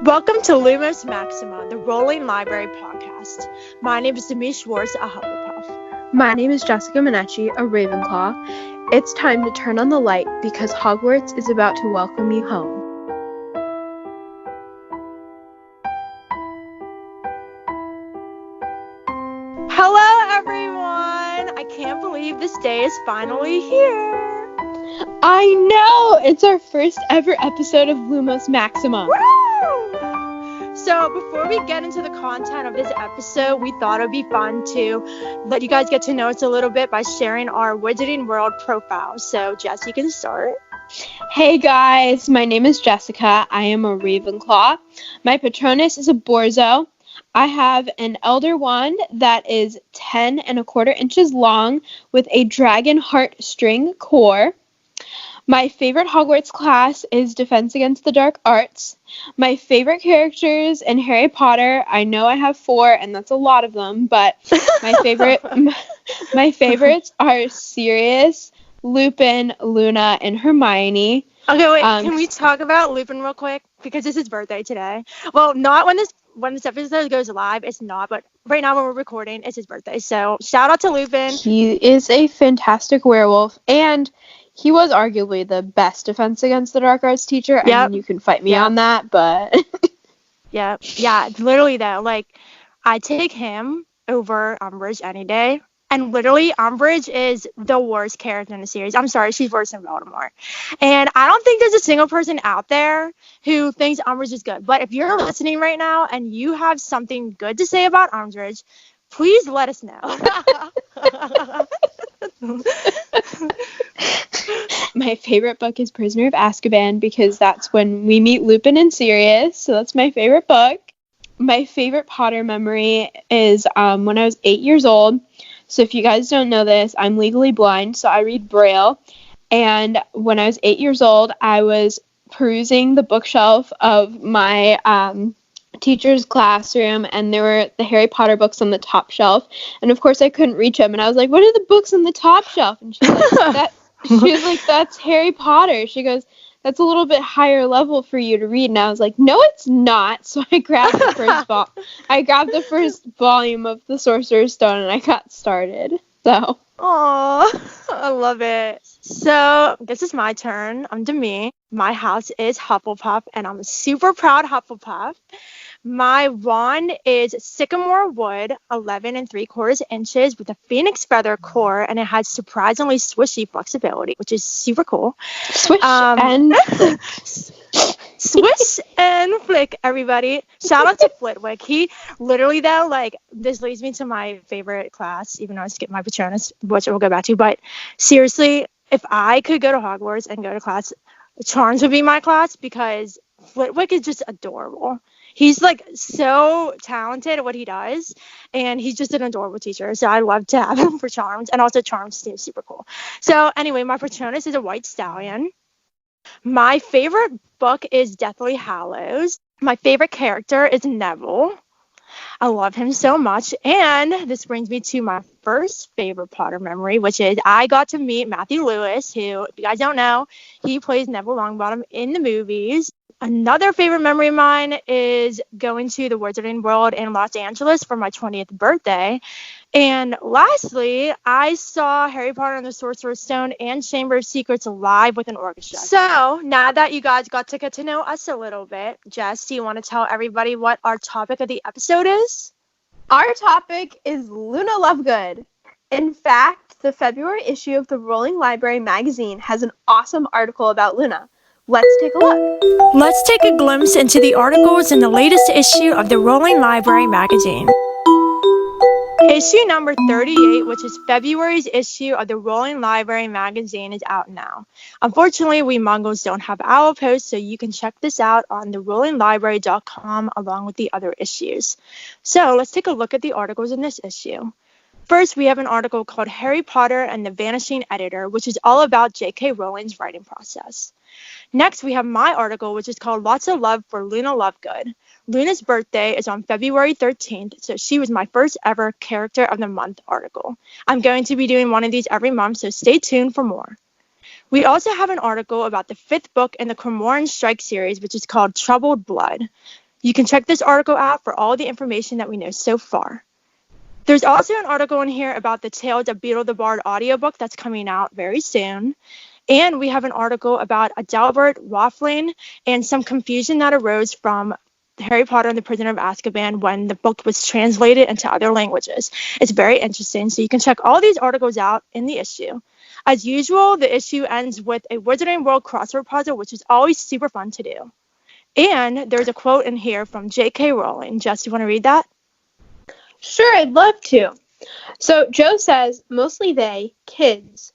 Welcome to Lumos Maxima, the Rolling Library podcast. My name is Demi Schwartz, a Hufflepuff. My name is Jessica Minetti, a Ravenclaw. It's time to turn on the light because Hogwarts is about to welcome you home. Hello, everyone! I can't believe this day is finally here. I know! It's our first ever episode of Lumos Maxima. Woo! So before we get into the content of this episode, we thought it would be fun to let you guys get to know us a little bit by sharing our Wizarding World profile. So Jess, you can start. Hey guys, my name is Jessica. I am a Ravenclaw. My Patronus is a Borzo. I have an Elder Wand that is 10 1/4 inches long with a dragon heart string core. My favorite Hogwarts class is Defense Against the Dark Arts. My favorite characters in Harry Potter, I know I have 4, and that's a lot of them, but my favorites are Sirius, Lupin, Luna, and Hermione. Okay, wait, can we talk about Lupin real quick? Because it's his birthday today. Well, not when this episode goes live, it's not, but right now when we're recording, it's his birthday. So shout out to Lupin. He is a fantastic werewolf, and he was arguably the best Defense Against the Dark Arts teacher. Yep. I mean, you can fight me on that, but... Yeah, literally though, like, I take him over Umbridge any day. And literally, Umbridge is the worst character in the series. I'm sorry, she's worse than Voldemort. And I don't think there's a single person out there who thinks Umbridge is good. But if you're listening right now and you have something good to say about Umbridge, please let us know. My favorite book is Prisoner of Azkaban because that's when we meet Lupin and Sirius. So that's my favorite book. My favorite Potter memory is when I was 8 years old. So if you guys don't know this, I'm legally blind, so I read Braille. And when I was 8 years old, I was perusing the bookshelf of my teacher's classroom, and there were the Harry Potter books on the top shelf. And of course, I couldn't reach them. And I was like, "What are the books on the top shelf?" And she was like, "That's Harry Potter." She goes, "That's a little bit higher level for you to read." And I was like, "No, it's not." So I grabbed the first volume of the Sorcerer's Stone, and I got started. So. Aww, I love it. So this is my turn. I'm Demi. My house is Hufflepuff, and I'm a super proud Hufflepuff. My wand is sycamore wood, 11 3/4 inches with a phoenix feather core, and it has surprisingly swishy flexibility, which is super cool. Swish and flick. Swish and flick, everybody. Shout out to Flitwick. He literally, though, like, this leads me to my favorite class, even though I skipped my Patronus, which we'll go back to. But seriously, if I could go to Hogwarts and go to class, Charms would be my class because Flitwick is just adorable. He's like so talented at what he does, and he's just an adorable teacher. So I love to have him for Charms, and also Charms seems super cool. So anyway, my Patronus is a white stallion. My favorite book is Deathly Hallows. My favorite character is Neville. I love him so much. And this brings me to my first favorite Potter memory, which is I got to meet Matthew Lewis, who, if you guys don't know, he plays Neville Longbottom in the movies. Another favorite memory of mine is going to the Wizarding World in Los Angeles for my 20th birthday. And lastly, I saw Harry Potter and the Sorcerer's Stone and Chamber of Secrets live with an orchestra. So now that you guys got to get to know us a little bit, Jess, do you want to tell everybody what our topic of the episode is? Our topic is Luna Lovegood. In fact, the February issue of the Rolling Library magazine has an awesome article about Luna. Let's take a look. Let's take a glimpse into the articles in the latest issue of the Rolling Library magazine. Issue number 38, which is February's issue of the Rolling Library magazine, is out now. Unfortunately, we Mongols don't have Owl Post, so you can check this out on therollinglibrary.com along with the other issues. So let's take a look at the articles in this issue. First, we have an article called Harry Potter and the Vanishing Editor, which is all about J.K. Rowling's writing process. Next, we have my article, which is called Lots of Love for Luna Lovegood. Luna's birthday is on February 13th, so she was my first ever Character of the Month article. I'm going to be doing one of these every month, so stay tuned for more. We also have an article about the 5th book in the Cremorne Strike series, which is called Troubled Blood. You can check this article out for all the information that we know so far. There's also an article in here about the Tales of Beetle the Bard audiobook that's coming out very soon. And we have an article about Adelbert waffling and some confusion that arose from Harry Potter and the Prisoner of Azkaban when the book was translated into other languages. It's very interesting. So you can check all these articles out in the issue. As usual, the issue ends with a Wizarding World crossword puzzle, which is always super fun to do. And there's a quote in here from J.K. Rowling. Jess, you want to read that? Sure, I'd love to. So Jo says, mostly they, kids,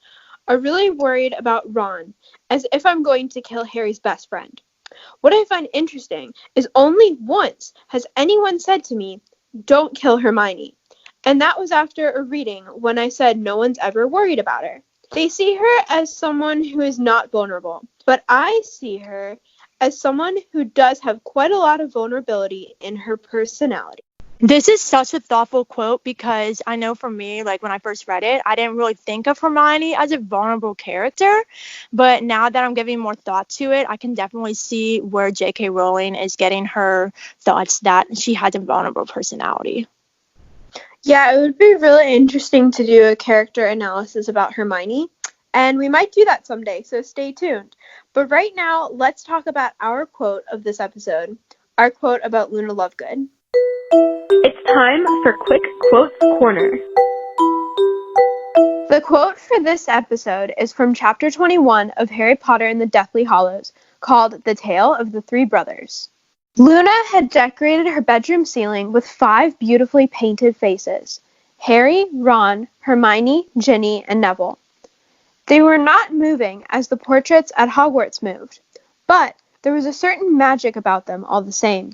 are really worried about Ron, as if I'm going to kill Harry's best friend. What I find interesting is only once has anyone said to me, don't kill Hermione. And that was after a reading when I said no one's ever worried about her. They see her as someone who is not vulnerable, but I see her as someone who does have quite a lot of vulnerability in her personality. This is such a thoughtful quote because I know for me, like when I first read it, I didn't really think of Hermione as a vulnerable character. But now that I'm giving more thought to it, I can definitely see where J.K. Rowling is getting her thoughts that she has a vulnerable personality. Yeah, it would be really interesting to do a character analysis about Hermione. And we might do that someday, so stay tuned. But right now, let's talk about our quote of this episode, our quote about Luna Lovegood. It's time for Quick Quotes Corner. The quote for this episode is from Chapter 21 of Harry Potter and the Deathly Hallows, called The Tale of the Three Brothers. Luna had decorated her bedroom ceiling with 5 beautifully painted faces: Harry, Ron, Hermione, Ginny, and Neville. They were not moving as the portraits at Hogwarts moved, but there was a certain magic about them all the same.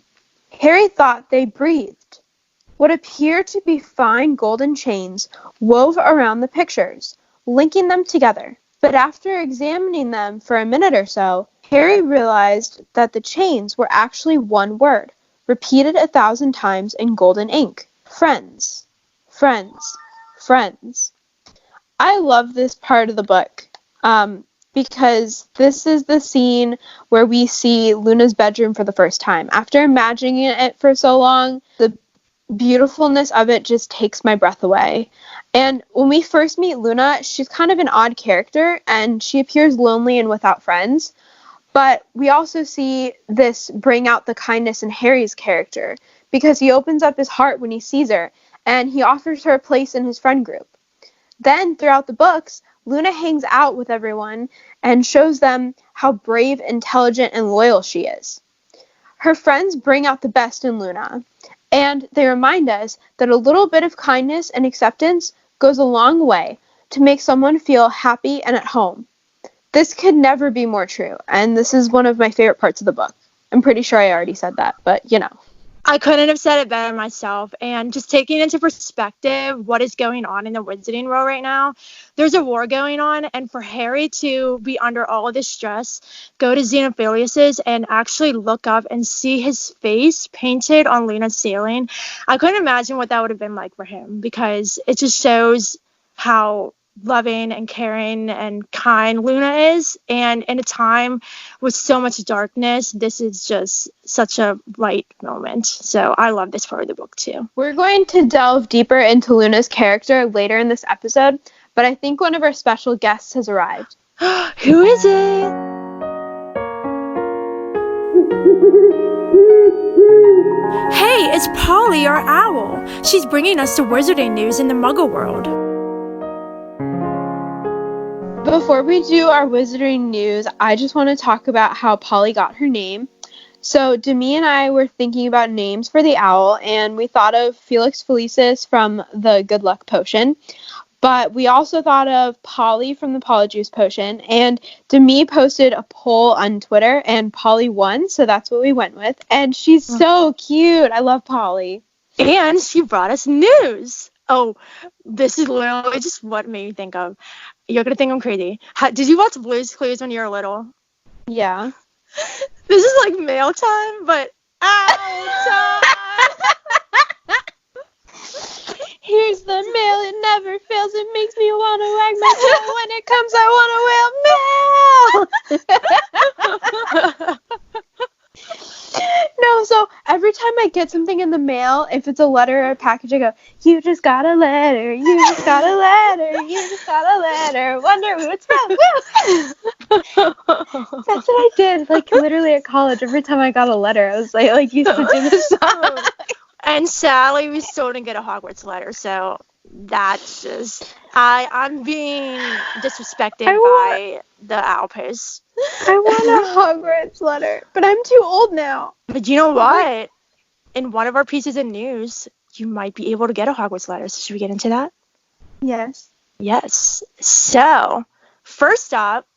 Harry thought they breathed. What appeared to be fine golden chains wove around the pictures, linking them together. But after examining them for a minute or so, Harry realized that the chains were actually one word, repeated 1,000 times in golden ink. Friends. Friends. Friends. I love this part of the book because this is the scene where we see Luna's bedroom for the first time. After imagining it for so long, the beautifulness of it just takes my breath away. And when we first meet Luna, she's kind of an odd character and she appears lonely and without friends. But we also see this bring out the kindness in Harry's character because he opens up his heart when he sees her and he offers her a place in his friend group. Then throughout the books, Luna hangs out with everyone and shows them how brave, intelligent, and loyal she is. Her friends bring out the best in Luna. And they remind us that a little bit of kindness and acceptance goes a long way to make someone feel happy and at home. This could never be more true, and this is one of my favorite parts of the book. I'm pretty sure I already said that, but you know. I couldn't have said it better myself. And just taking into perspective what is going on in the Wizarding World right now, there's a war going on. And for Harry to be under all of this stress, go to Xenophilius's and actually look up and see his face painted on Luna's ceiling, I couldn't imagine what that would have been like for him because it just shows how loving and caring and kind Luna is. And in a time with so much darkness, this is just such a light moment. So I love this part of the book too. We're going to delve deeper into Luna's character later in this episode, but I think one of our special guests has arrived. Who is it? Hey, it's Polly, our owl. She's bringing us the wizarding news in the Muggle world. Before we do our wizarding news, I just want to talk about how Polly got her name. So Demi and I were thinking about names for the owl, and we thought of Felix Felicis from the Good Luck Potion. But we also thought of Polly from the Polyjuice Potion, and Demi posted a poll on Twitter, and Polly won, so that's what we went with. And she's so cute. I love Polly. And she brought us news. Oh, this is literally just what made me think of. You're going to think I'm crazy. Did you watch Blue's Clues when you were little? Yeah. This is like mail time, but owl time. Here's the mail, it never fails. It makes me want to wag my tail. When it comes, I want to wail mail. No, so every every time I get something in the mail, if it's a letter or a package, I go, you just got a letter, you just got a letter, you just got a letter, wonder who it's from, woo! That's what I did, like, literally at college. Every time I got a letter, I was like used to do this song. And Sally, we still didn't get a Hogwarts letter, so that's just... I'm being disrespected by the Outpost. I want a Hogwarts letter, but I'm too old now. But you know what? In one of our pieces of news, you might be able to get a Hogwarts letter. So should we get into that? Yes. Yes. So, first up,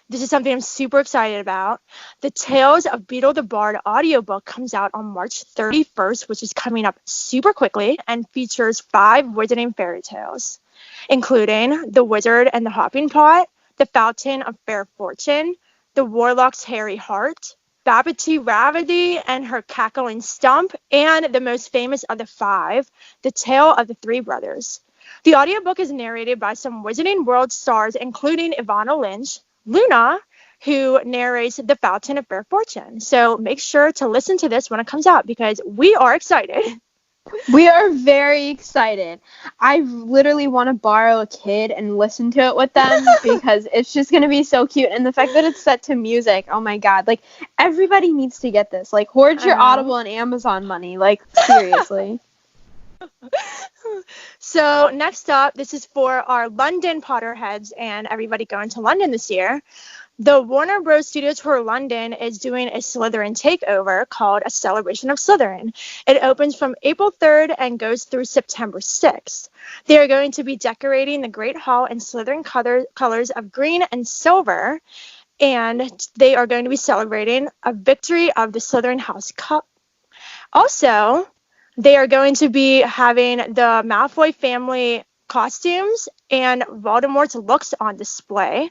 this is something I'm super excited about. The Tales of Beetle the Bard audiobook comes out on March 31st, which is coming up super quickly, and features 5 wizarding fairy tales, including The Wizard and the Hopping Pot, The Fountain of Fair Fortune, The Warlock's Hairy Heart, Babbity Ravity and her Cackling Stump, and the most famous of the 5, The Tale of the Three Brothers. The audiobook is narrated by some Wizarding World stars, including Ivana Lynch, Luna, who narrates The Fountain of Fair Fortune. So make sure to listen to this when it comes out because we are excited. We are very excited. I literally want to borrow a kid and listen to it with them because it's just going to be so cute. And the fact that it's set to music, oh my God. Like, everybody needs to get this. Like, hoard your Audible and Amazon money. Like, seriously. So next up, this is for our London Potterheads and everybody going to London this year. The Warner Bros. Studio Tour London is doing a Slytherin takeover called A Celebration of Slytherin. It opens from April 3rd and goes through September 6th. They are going to be decorating the Great Hall in Slytherin colors of green and silver, and they are going to be celebrating a victory of the Slytherin House Cup. Also, they are going to be having the Malfoy family costumes and Voldemort's looks on display.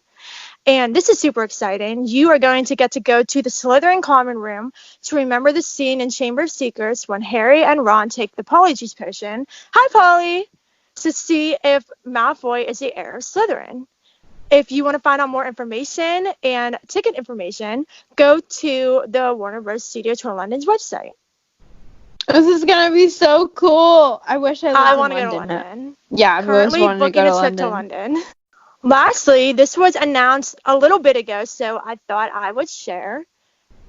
And this is super exciting. You are going to get to go to the Slytherin Common Room to remember the scene in Chamber of Secrets when Harry and Ron take the Polyjuice Potion. Hi, Polly! To see if Malfoy is the heir of Slytherin. If you want to find out more information and ticket information, go to the Warner Bros. Studio Tour London's website. This is going to be so cool. I wish I want to go to London. Yeah, I've always wanted to go to London. To London. Lastly, this was announced a little bit ago, so I thought I would share.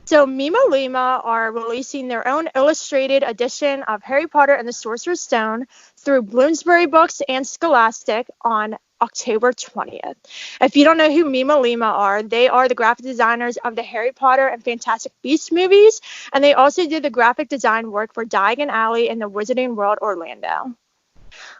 So Mima Lima are releasing their own illustrated edition of Harry Potter and the Sorcerer's Stone through Bloomsbury Books and Scholastic on October 20th. If you don't know who Mima Lima are, they are the graphic designers of the Harry Potter and Fantastic Beasts movies, and they also did the graphic design work for Diagon Alley in the Wizarding World Orlando.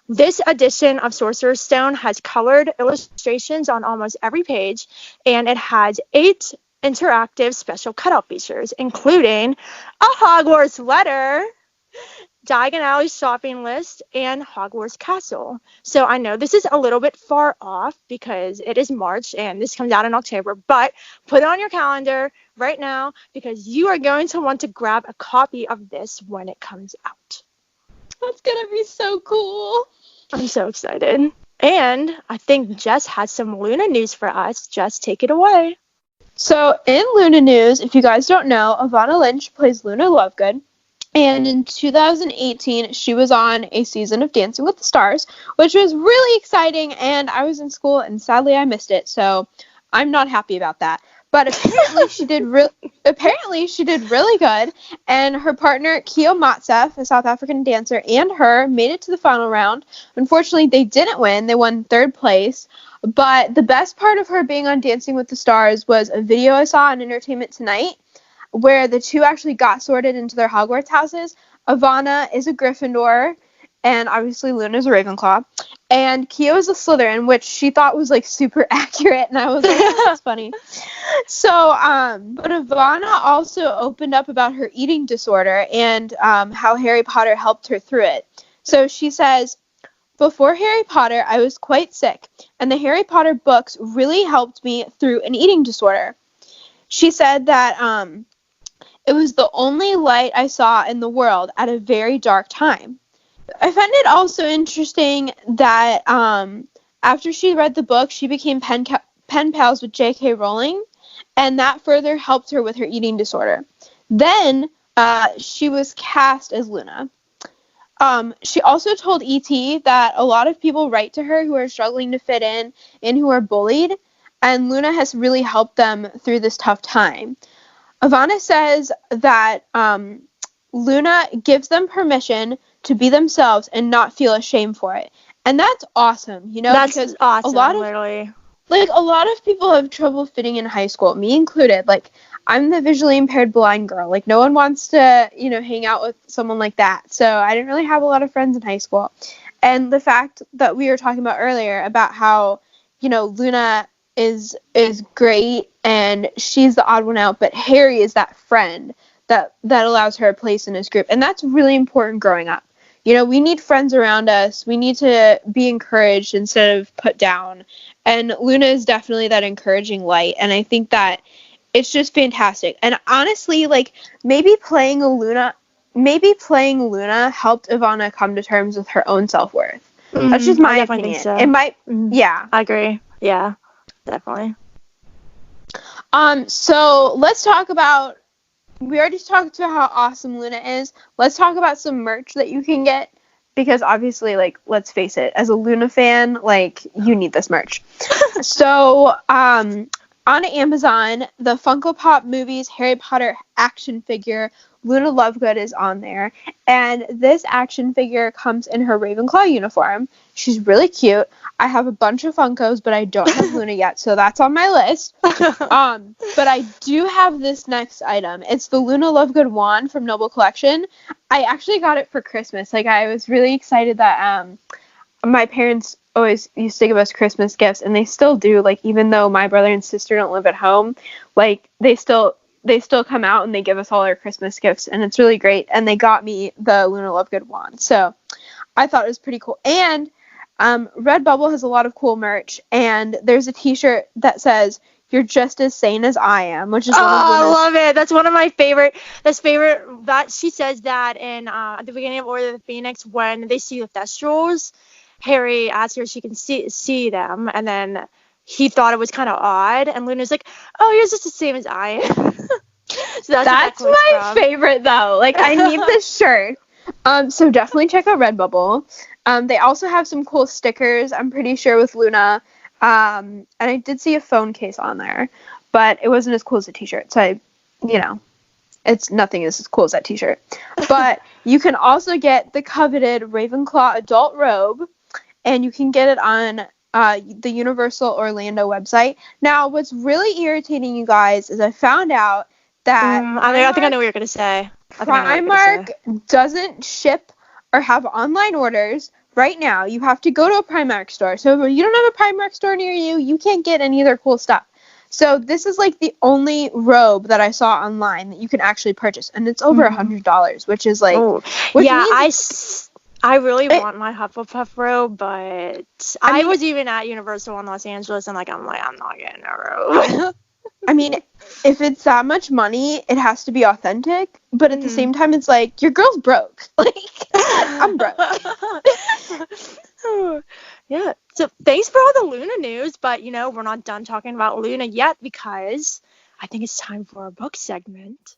This edition of Sorcerer's Stone has colored illustrations on almost every page, and it has 8 interactive special cutout features, including a Hogwarts letter, Diagon Alley shopping list, and Hogwarts Castle. So I know this is a little bit far off because it is March and this comes out in October, but put it on your calendar right now because you are going to want to grab a copy of this when it comes out. That's going to be so cool. I'm so excited. And I think Jess has some Luna news for us. Jess, take it away. So in Luna news, if you guys don't know, Ivana Lynch plays Luna Lovegood. And in 2018, she was on a season of Dancing with the Stars, which was really exciting. And I was in school, and sadly, I missed it. So I'm not happy about that. But apparently, she did really good. And her partner, Keo Matsef, a South African dancer, and her made it to the final round. Unfortunately, they didn't win. They won 3rd place. But the best part of her being on Dancing with the Stars was a video I saw on Entertainment Tonight, where the two actually got sorted into their Hogwarts houses. Ivana is a Gryffindor, and obviously Luna's a Ravenclaw. And Keo is a Slytherin, which she thought was, like, super accurate, and I was like, oh, that's funny. So, but Ivana also opened up about her eating disorder and how Harry Potter helped her through it. So she says, before Harry Potter, I was quite sick, and the Harry Potter books really helped me through an eating disorder. She said that it was the only light I saw in the world at a very dark time. I find it also interesting that after she read the book, she became pen pals with J.K. Rowling, and that further helped her with her eating disorder. Then, she was cast as Luna. She also told ET that a lot of people write to her who are struggling to fit in and who are bullied, and Luna has really helped them through this tough time. Ivana says that Luna gives them permission to be themselves and not feel ashamed for it. And that's awesome, That's because awesome, a lot of people have trouble fitting in high school, me included. Like, I'm the visually impaired blind girl. Like, no one wants to, hang out with someone like that. So I didn't really have a lot of friends in high school. And the fact that we were talking about earlier about how, Luna is great and she's the odd one out, but Harry is that friend that allows her a place in his group. And that's really important growing up. We need friends around us. We need to be encouraged instead of put down. And Luna is definitely that encouraging light. And I think that it's just fantastic. And honestly, like, maybe playing Luna helped Ivana come to terms with her own self-worth. Mm-hmm. That's just my opinion. Think so. It might, yeah. I agree. Yeah, definitely. So let's talk about, we already talked about how awesome Luna is. Let's talk about some merch that you can get, because obviously, like, let's face it, as a Luna fan, like, you need this merch. So, on Amazon, the Funko Pop Movies Harry Potter action figure, Luna Lovegood, is on there. And this action figure comes in her Ravenclaw uniform. She's really cute. I have a bunch of Funkos, but I don't have Luna yet, so that's on my list. But I do have this next item. It's the Luna Lovegood wand from Noble Collection. I actually got it for Christmas. Like, I was really excited that my parents always used to give us Christmas gifts, and they still do. Like, even though my brother and sister don't live at home, like, they still come out and they give us all our Christmas gifts, and it's really great. And they got me the Luna Lovegood wand, so I thought it was pretty cool. And Redbubble has a lot of cool merch, and there's a t-shirt that says, "You're just as sane as I am," which is one of I love it. That's one of my favorite. That she says that in at the beginning of Order of the Phoenix, when they see the Thestrals, Harry asks her if she can see them, and then he thought it was kind of odd, and Luna's like, "Oh, you're just the same as I am." So that's my favorite, though. Like, I need this shirt. So definitely check out Redbubble. They also have some cool stickers, I'm pretty sure, with Luna. And I did see a phone case on there, but it wasn't as cool as a t-shirt. So it's nothing is as cool as that t-shirt. But you can also get the coveted Ravenclaw adult robe, and you can get it on the Universal Orlando website. Now, what's really irritating, you guys, is I found out that I think I know what you're going to say. Primark doesn't ship or have online orders right now. You have to go to a Primark store. So if you don't have a Primark store near you, you can't get any of their cool stuff. So this is like the only robe that I saw online that you can actually purchase, and it's over $100, which is like, I really want my Hufflepuff robe, but I was even at Universal in Los Angeles, and I'm not getting a robe. I mean, if it's that much money, it has to be authentic. But at the same time, it's like, your girl's broke. Like, I'm broke. Yeah. So thanks for all the Luna news. But, we're not done talking about Luna yet, because I think it's time for our book segment.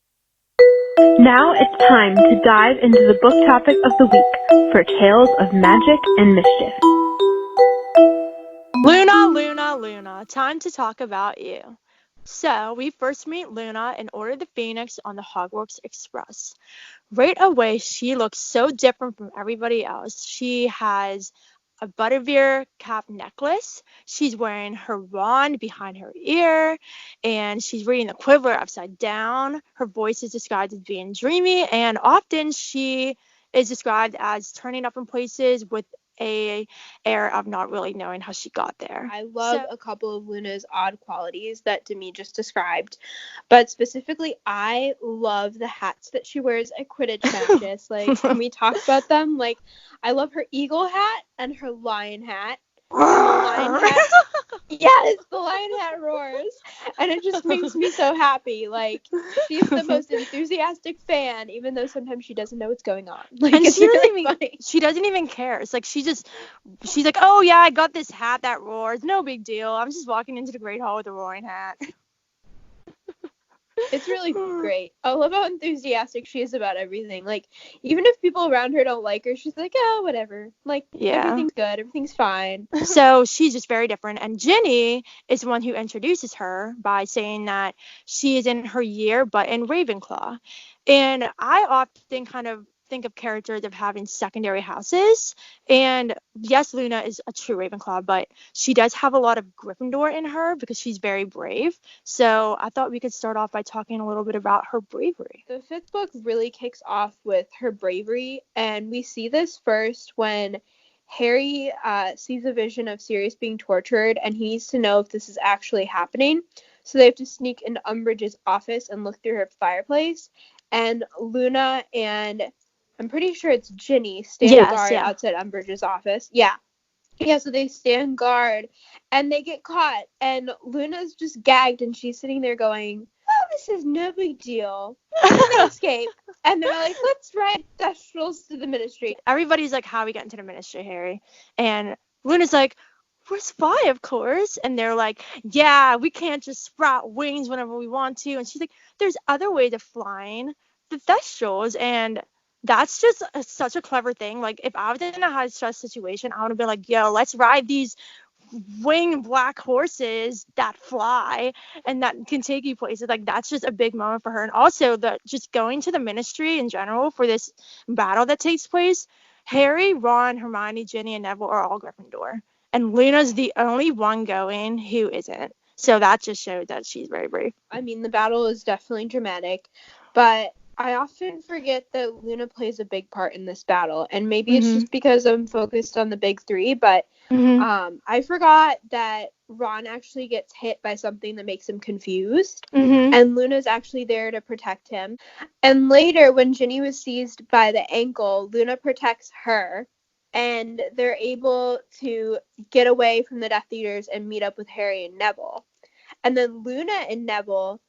Now it's time to dive into the book topic of the week for Tales of Magic and Mischief. Luna, Luna, Luna. Time to talk about you. So, we first meet Luna in Order of the Phoenix on the Hogwarts Express. Right away, she looks so different from everybody else. She has a butterbeer cap necklace. She's wearing her wand behind her ear, and she's reading the Quibbler upside down. Her voice is described as being dreamy, and often she is described as turning up in places with a air of not really knowing how she got there. I love a couple of Luna's odd qualities that Demi just described, but specifically, I love the hats that she wears at Quidditch matches. Like, can we talk about them? Like, I love her eagle hat and her lion hat. Yes, the lion hat roars, and it just makes me so happy. Like, she's the most enthusiastic fan, even though sometimes she doesn't know what's going on. Like, and it's really funny. She doesn't even care. It's like she's like, oh yeah, I got this hat that roars, no big deal. I'm just walking into the Great Hall with a roaring hat. It's really great. I love how enthusiastic she is about everything. Like, even if people around her don't like her, she's like, oh, whatever. Like, everything's good. Everything's fine. So she's just very different. And Ginny is the one who introduces her by saying that she is in her year, but in Ravenclaw. And I often kind of think of characters of having secondary houses. And yes, Luna is a true Ravenclaw, but she does have a lot of Gryffindor in her because she's very brave. So I thought we could start off by talking a little bit about her bravery. The fifth book really kicks off with her bravery, and we see this first when Harry sees a vision of Sirius being tortured, and he needs to know if this is actually happening. So they have to sneak into Umbridge's office and look through her fireplace. And Luna and I'm pretty sure it's Ginny stand guard outside Umbridge's office. Yeah, so they stand guard, and they get caught, and Luna's just gagged, and she's sitting there going, oh, this is no big deal. They escape. And they're like, let's ride Thestrals to the Ministry. Everybody's like, how are we getting to the Ministry, Harry? And Luna's like, we're spy, of course. And they're like, yeah, we can't just sprout wings whenever we want to. And she's like, there's other ways of flying, the Thestrals. And that's just such a clever thing. Like, if I was in a high stress situation, I would have been like, yo, let's ride these winged black horses that fly and that can take you places. Like, that's just a big moment for her. And also the just going to the Ministry in general for this battle that takes place. Harry, Ron, Hermione, Ginny, and Neville are all Gryffindor, and Luna's the only one going who isn't. So that just shows that she's very brave. I mean, the battle is definitely dramatic, but I often forget that Luna plays a big part in this battle, and maybe it's just because I'm focused on the big three, but I forgot that Ron actually gets hit by something that makes him confused, and Luna's actually there to protect him. And later, when Ginny was seized by the ankle, Luna protects her, and they're able to get away from the Death Eaters and meet up with Harry and Neville. And then Luna and Neville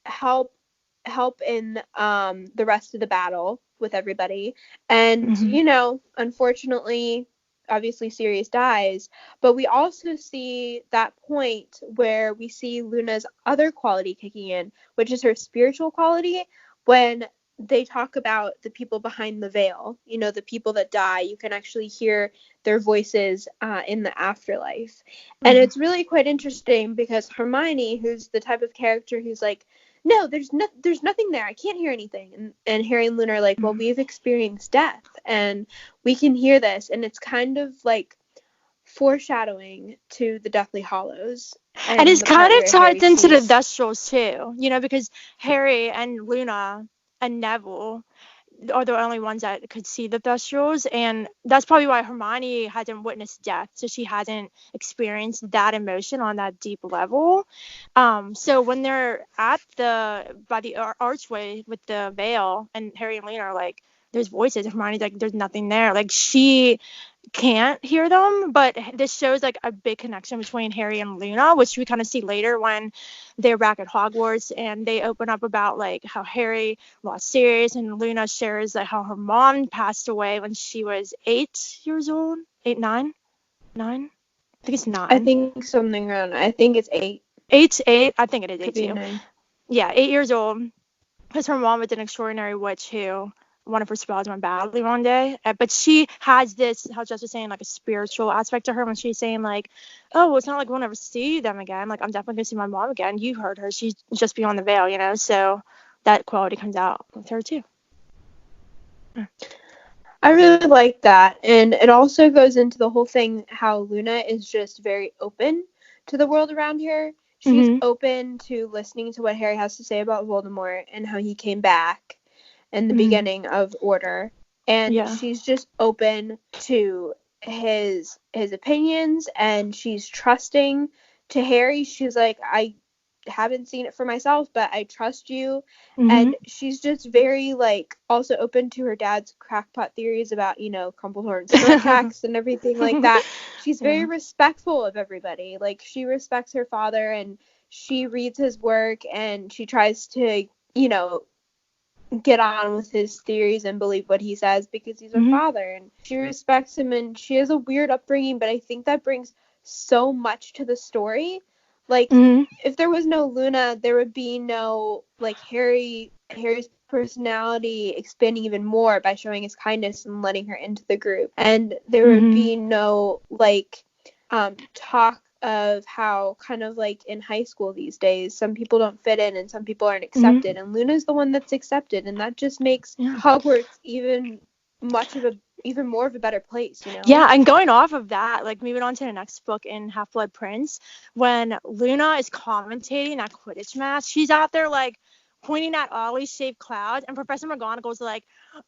help in the rest of the battle with everybody. And, you know, unfortunately, obviously Sirius dies, but we also see that point where we see Luna's other quality kicking in, which is her spiritual quality, when they talk about the people behind the veil, you know, the people that die. You can actually hear their voices in the afterlife. And it's really quite interesting because Hermione, who's the type of character who's like, no, there's nothing there. I can't hear anything. And Harry and Luna are like, well, we've experienced death and we can hear this. And it's kind of like foreshadowing to the Deathly Hallows. And it's kind of tied into the Thestrals too, you know, because Harry and Luna and Neville are the only ones that could see the Thestrals, and that's probably why Hermione hasn't witnessed death, so she hasn't experienced that emotion on that deep level. So when they're at by the archway with the veil, and Harry and Luna are like, there's voices, Hermione's like, there's nothing there. Like, she can't hear them, but this shows like a big connection between Harry and Luna, which we kind of see later when they're back at Hogwarts, and they open up about like how Harry lost Sirius, and Luna shares like how her mom passed away when she was 8 years old. 8, 9? I think it's 9. I think something around. I think it's 8. 8. I think it is 8 too. 9. Yeah, 8 years old. Because her mom was an extraordinary witch who one of her spells went badly one day, but she has this, how Jess was saying, like a spiritual aspect to her when she's saying like, oh, well, it's not like we'll never see them again, like I'm definitely gonna see my mom again. You heard her, she's just beyond the veil, you know, so that quality comes out with her too. I really like that, and it also goes into the whole thing how Luna is just very open to the world around her. She's open to listening to what Harry has to say about Voldemort and how he came back in the beginning of Order, and she's just open to his opinions, and she's trusting to Harry. She's like, I haven't seen it for myself, but I trust you. And she's just very like also open to her dad's crackpot theories about, you know, Crumplethorn Snorlax and everything like that. She's very respectful of everybody. Like, she respects her father, and she reads his work, and she tries to, you know, get on with his theories and believe what he says because he's her father, and she respects him, and she has a weird upbringing, but I think that brings so much to the story. Like, Mhm. if there was no Luna, there would be no, like, Harry's personality expanding even more by showing his kindness and letting her into the group. And there would Mhm. be no, like, talk of how kind of like in high school these days, some people don't fit in and some people aren't accepted. And Luna's the one that's accepted. And that just makes Hogwarts even more of a better place, you know? Yeah, and going off of that, like moving on to the next book in Half-Blood Prince, when Luna is commentating that Quidditch match, she's out there like pointing at oddly shaped clouds, and Professor McGonagall's like,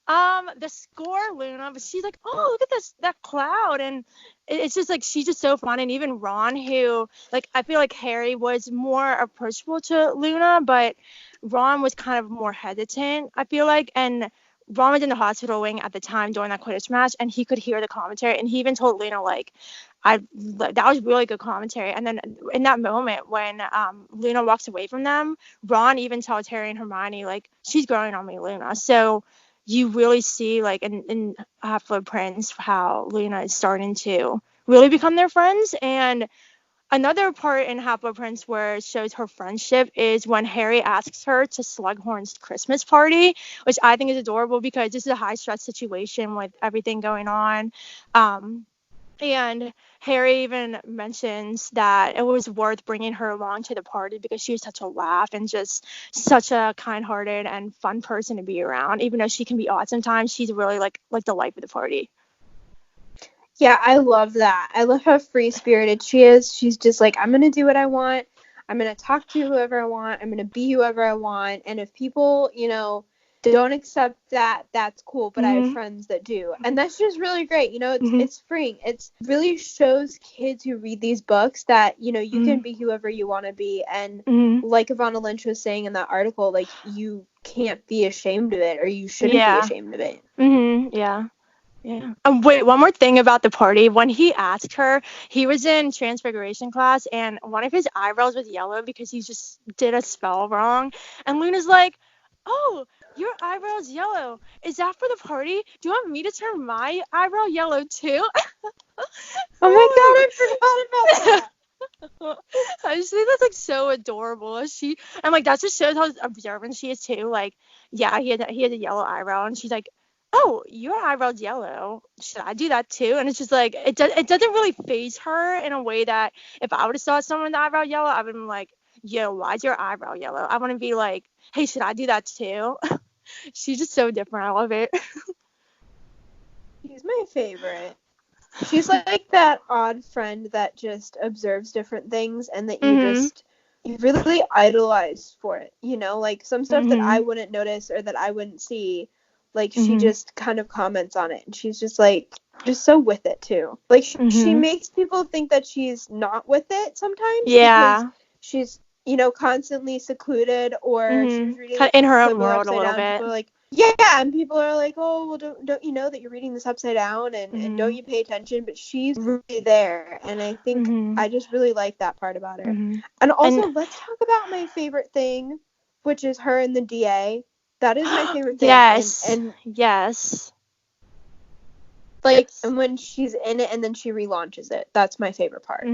the score, Luna, but she's like, oh, look at that cloud, and it's just like she's just so fun, and even Ron, who like I feel like Harry was more approachable to Luna, but Ron was kind of more hesitant, I feel like, and Ron was in the hospital wing at the time during that Quidditch match, and he could hear the commentary, and he even told Lena like, that was really good commentary. And then in that moment when Luna walks away from them, Ron even tells Harry and Hermione like, she's growing on me, Luna. So you really see like in Half-Blood Prince how Luna is starting to really become their friends. And another part in Half-Blood Prince where it shows her friendship is when Harry asks her to Slughorn's Christmas party, which I think is adorable because this is a high-stress situation with everything going on. And Harry even mentions that it was worth bringing her along to the party because she was such a laugh and just such a kind-hearted and fun person to be around. Even though she can be odd sometimes, she's really like the life of the party. Yeah, I love that. I love how free-spirited she is. She's just like, I'm going to do what I want. I'm going to talk to whoever I want. I'm going to be whoever I want. And if people, don't accept that, that's cool. But I have friends that do. And that's just really great. It's freeing. It really shows kids who read these books that, you can be whoever you want to be. And like Ivana Lynch was saying in that article, like, you can't be ashamed of it, or you shouldn't be ashamed of it. Yeah. Yeah. Wait, one more thing about the party. When he asked her, he was in Transfiguration class, and one of his eyebrows was yellow because he just did a spell wrong. And Luna's like, oh, your eyebrow's yellow. Is that for the party? Do you want me to turn my eyebrow yellow too? Oh my god, I forgot about that. I just think that's like so adorable. And like that just shows how observant she is too. Like, yeah, he had a yellow eyebrow, and she's like, oh, your eyebrow's yellow. Should I do that too? And it's just like it doesn't really phase her in a way that if I would have saw someone with the eyebrow yellow, I would have been like, yo, why's your eyebrow yellow? I want to be like, hey, should I do that too? She's just so different. I love it. She's my favorite. She's like that odd friend that just observes different things and that you really idolize for it, like some stuff that I wouldn't notice or that I wouldn't see, like she just kind of comments on it, and she's just like just so with it too. Like she makes people think that she's not with it sometimes because she's constantly secluded, or she was reading Kind of in her own Quibbler world a upside little down. bit. People are like, yeah, and people are like, oh, well, don't you know that you're reading this upside down, and don't you pay attention? But she's really there, and I think I just really like that part about her. And also, let's talk about my favorite thing, which is her and the DA. That is my favorite thing. Yes. And yes. Like, and when she's in it and then she relaunches it, that's my favorite part.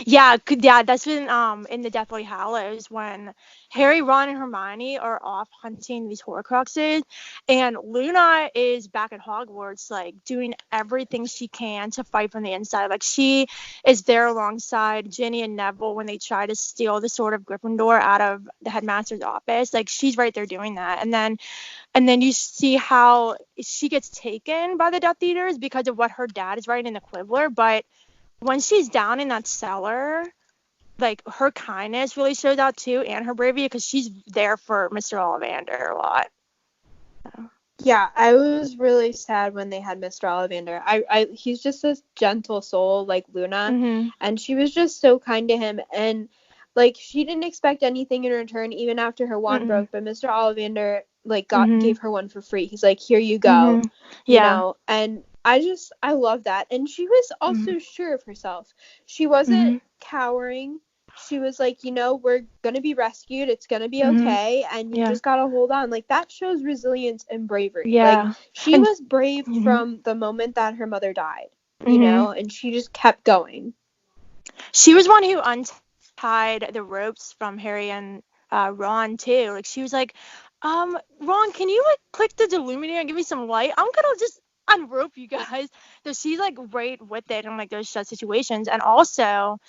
Yeah, that's been in the Deathly Hallows when Harry, Ron, and Hermione are off hunting these Horcruxes, and Luna is back at Hogwarts, like doing everything she can to fight from the inside. Like she is there alongside Ginny and Neville when they try to steal the Sword of Gryffindor out of the headmaster's office. Like she's right there doing that, and then you see how she gets taken by the Death Eaters because of what her dad is writing in the Quibbler. But when she's down in that cellar, like her kindness really shows out too, and her bravery, because she's there for Mr. Ollivander a lot. Yeah, I was really sad when they had Mr. Ollivander. He's just this gentle soul like Luna, and she was just so kind to him, and like she didn't expect anything in return even after her wand broke, but Mr. Ollivander like gave her one for free. He's like, here you go, you know, and I love that. And she was also sure of herself. She wasn't cowering. She was like, we're going to be rescued. It's going to be okay. And you just got to hold on. Like, that shows resilience and bravery. Yeah. Like, she was brave from the moment that her mother died, you know, and she just kept going. She was one who tied the ropes from Harry and Ron too. Like she was like, Ron, can you like click the deluminator and give me some light? I'm gonna just unrope you guys. So she's like right with it in like those shut situations. And also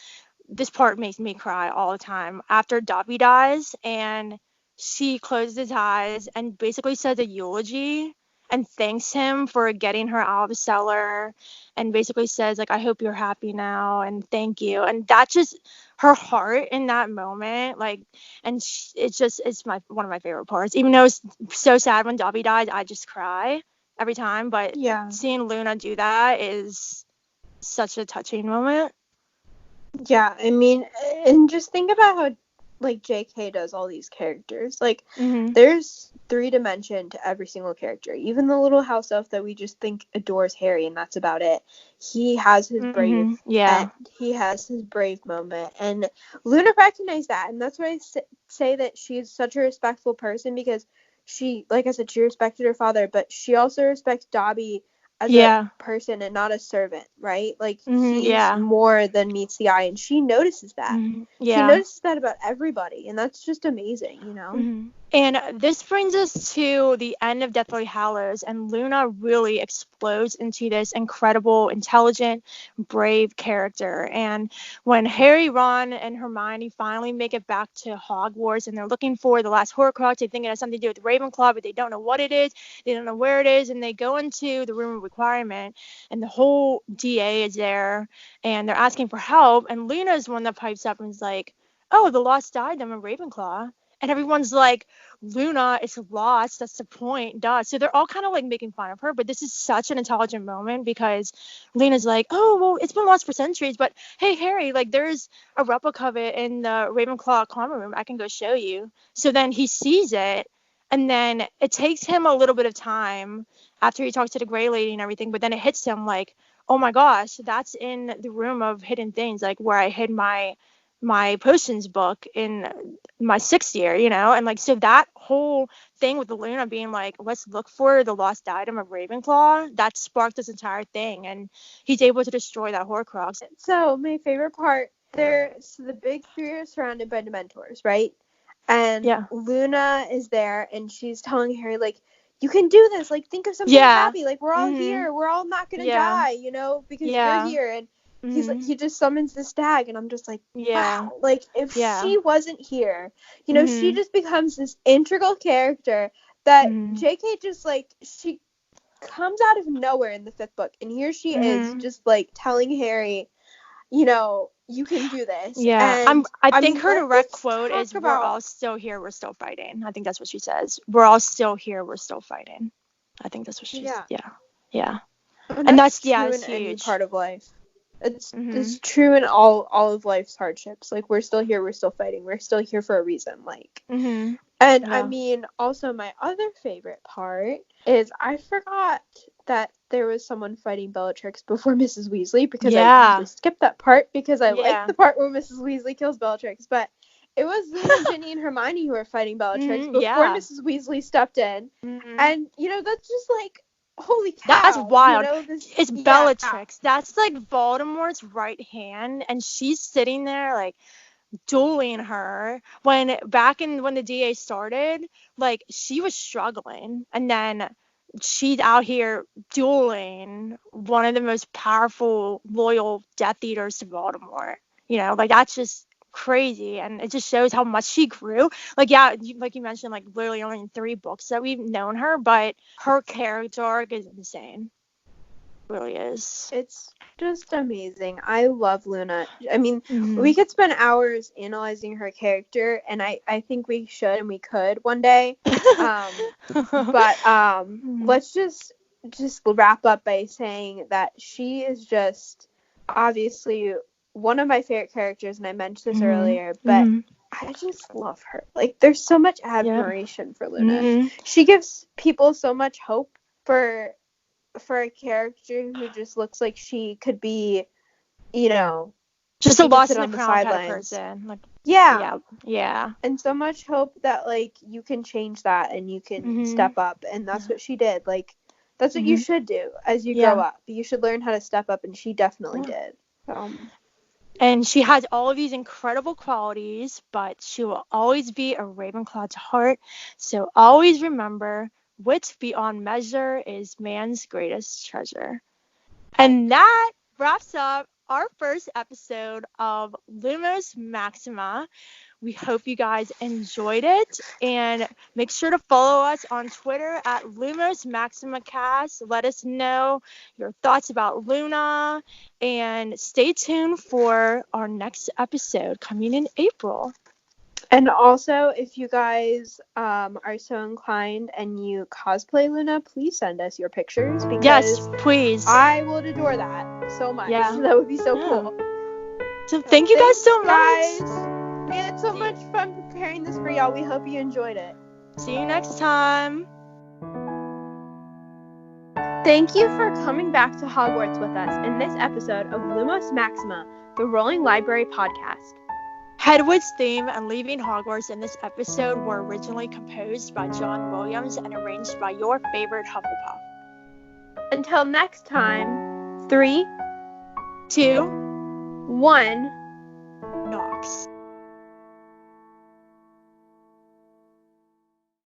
this part makes me cry all the time. After Dobby dies and she closes his eyes and basically says a eulogy and thanks him for getting her out of the cellar and basically says like, I hope you're happy now and thank you. And that just, her heart in that moment, like, and it's my one of my favorite parts. Even though it's so sad when Dobby dies, I just cry every time. But Yeah. seeing Luna do that is such a touching moment. Yeah, I mean, and just think about how, like, JK does all these characters. Like, there's 3 dimension to every single character. Even the little house elf that we just think adores Harry, and that's about it. He has his brave, he has his brave moment, and Luna recognized that, and that's why I say that she's such a respectful person, because she, like I said, she respected her father, but she also respects Dobby as a person and not a servant, right? Like, he's more than meets the eye, and she notices that. She notices that about everybody, and that's just amazing, you know? And this brings us to the end of Deathly Hallows, and Luna really explodes into this incredible, intelligent, brave character. And when Harry, Ron, and Hermione finally make it back to Hogwarts, and they're looking for the last Horcrux, they think it has something to do with Ravenclaw, but they don't know what it is, they don't know where it is, and they go into the room of requirement, and the whole DA is there, and they're asking for help, and Luna's the one that pipes up and is like, oh, the lost diadem of Ravenclaw. And everyone's like, Luna, it's lost. That's the point. Duh. So they're all kind of like making fun of her. But this is such an intelligent moment because Luna's like, oh, well, it's been lost for centuries. But hey, Harry, like there's a replica of it in the Ravenclaw common room. I can go show you. So then he sees it. And then it takes him a little bit of time after he talks to the Grey Lady and everything. But then it hits him like, oh my gosh, that's in the room of hidden things, like where I hid my potions book in my 6th year, you know. And like, so that whole thing with Luna being like, let's look for the lost diadem of Ravenclaw, that sparked this entire thing, and he's able to destroy that Horcrux. So my favorite part, so the big 3 are surrounded by Dementors, right? And Luna is there, and she's telling Harry, like, you can do this, like, think of something happy, like, we're all here, we're all not gonna die, you know, because you're here. And he's like, he just summons the stag, and I'm just like, wow, like, if she wasn't here, you know, she just becomes this integral character that JK just, like, she comes out of nowhere in the 5th book, and here she is just, like, telling Harry, you know, you can do this. And I think her direct quote is, we're all still here, we're still fighting. I think that's what she says. We're all still here, we're still fighting. I think that's what she says. Yeah. And that's true in huge. any part of life. It's true in all of life's hardships. Like, we're still here, we're still fighting, we're still here for a reason. Like, and I mean, also my other favorite part is I forgot that there was someone fighting Bellatrix before Mrs. Weasley, because I usually skip that part because I like the part where Mrs. Weasley kills Bellatrix, but it was Luna, Ginny, and Hermione who were fighting Bellatrix before Mrs. Weasley stepped in. And, you know, that's just like, holy cow. That's wild. You know, it's Bellatrix. That's like Voldemort's right hand, and she's sitting there like dueling her when the DA started, like she was struggling, and then she's out here dueling one of the most powerful, loyal Death Eaters to Voldemort. You know, like that's just crazy, and it just shows how much she grew. Like, like you mentioned, like literally only in 3 books that we've known her, but her character arc is insane. It really is. It's just amazing. I love Luna. I mean, we could spend hours analyzing her character, and I think we should, and we could one day. But let's just wrap up by saying that she is just obviously one of my favorite characters, and I mentioned this earlier, but I just love her. Like, there's so much admiration for Luna. She gives people so much hope for a character who just looks like she could be, you know, just a lost in the crown kind of person. Like, yeah. And so much hope that, like, you can change that and you can step up, and that's what she did. Like, that's what you should do as you grow up. You should learn how to step up, and she definitely did. And she has all of these incredible qualities, but she will always be a Ravenclaw to heart. So always remember, wit beyond measure is man's greatest treasure. And that wraps up our first episode of Lumos Maxima. We hope you guys enjoyed it, and make sure to follow us on Twitter at Lumos Maxima Cast. Let us know your thoughts about Luna, and stay tuned for our next episode coming in April. And also, if you guys are so inclined and you cosplay Luna, please send us your pictures because Yes, please. I would adore that so much. Yeah. That would be so cool. So thank you guys so much. We had so much fun preparing this for y'all. We hope you enjoyed it. See you next time. Thank you for coming back to Hogwarts with us in this episode of Lumos Maxima, the Rolling Library podcast. Hedwig's theme and Leaving Hogwarts in this episode were originally composed by John Williams and arranged by your favorite Hufflepuff. Until next time, 3, 2, 1, Knox.